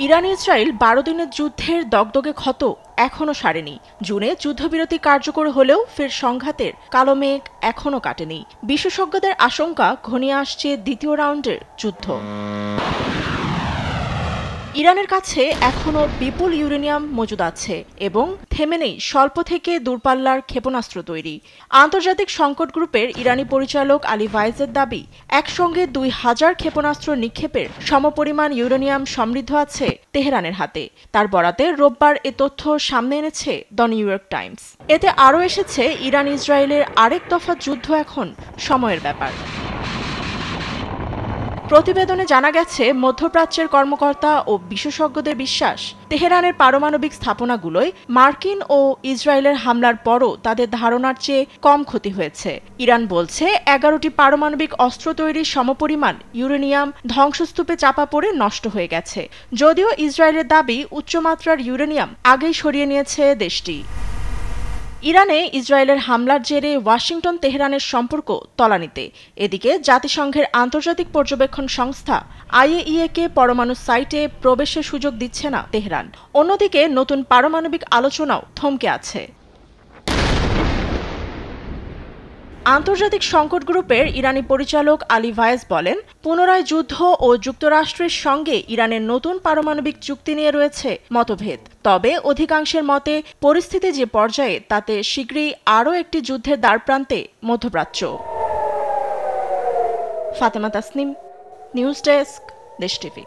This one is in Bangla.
ইরান ইসরায়েল ১২ দিনের যুদ্ধের দগদগে ক্ষত এখনো সারেনি। জুনে যুদ্ধবিরতি কার্যকর হলেও ফের সংঘাতের কালো মেঘ এখনো কাটেনি। বিশেষজ্ঞদের আশঙ্কা ঘনিয়ে আসছে দ্বিতীয় রাউন্ডের যুদ্ধ। ইরানের কাছে এখনও বিপুল ইউরেনিয়াম মজুদ আছে এবং থেমে নেই স্বল্প থেকে দূরপাল্লার ক্ষেপণাস্ত্র তৈরি। আন্তর্জাতিক সংকট গ্রুপের ইরানি পরিচালক আলী ভাইজের দাবি, একসঙ্গে ২,০০০ ক্ষেপণাস্ত্র নিক্ষেপের সমপরিমাণ ইউরেনিয়াম সমৃদ্ধ আছে তেহরানের হাতে। তার বরাতে রোববার এ তথ্য সামনে এনেছে দ্য নিউ ইয়র্ক টাইমস। এতে আরও এসেছে, ইরান ইসরায়েলের আরেক দফা যুদ্ধ এখন সময়ের ব্যাপার। প্রতিবেদনে জানা গেছে, মধ্যপ্রাচ্যের কর্মকর্তা ও বিশেষজ্ঞদের বিশ্বাস, তেহরানের পারমাণবিক স্থাপনাগুলোয় মার্কিন ও ইসরায়েলের হামলার পরও তাদের ধারণার চেয়ে কম ক্ষতি হয়েছে। ইরান বলছে ১১টি পারমাণবিক অস্ত্র তৈরির সমপরিমাণ ইউরেনিয়াম ধ্বংসস্তূপে চাপা পড়ে নষ্ট হয়ে গেছে। যদিও ইসরায়েলের দাবি, উচ্চমাত্রার ইউরেনিয়াম আগেই সরিয়ে নিয়েছে দেশটি। ইরানে ইসরায়েলের হামলার জেরে ওয়াশিংটন তেহরানের সম্পর্ক তলানিতে। এদিকে জাতিসংঘের আন্তর্জাতিক পর্যবেক্ষণ সংস্থা IAEA-কে পরমাণু সাইটে প্রবেশের সুযোগ দিচ্ছে না তেহরান। অন্যদিকে নতুন পারমাণবিক আলোচনাও থমকে আছে। আন্তর্জাতিক সংকট গ্রুপের ইরানি পরিচালক আলী ভায়েজ বলেন, পুনরায় যুদ্ধ ও যুক্তরাষ্ট্রের সঙ্গে ইরানের নতুন পারমাণবিক চুক্তি নিয়ে রয়েছে মতভেদ। তবে অধিকাংশের মতে, পরিস্থিতি যে পর্যায়ে, তাতে শীঘ্রই আরও একটি যুদ্ধের দ্বারপ্রান্তে মধ্যপ্রাচ্য। ফাতেমা তাসনিম, নিউজ ডেস্ক, দেশ টিভি।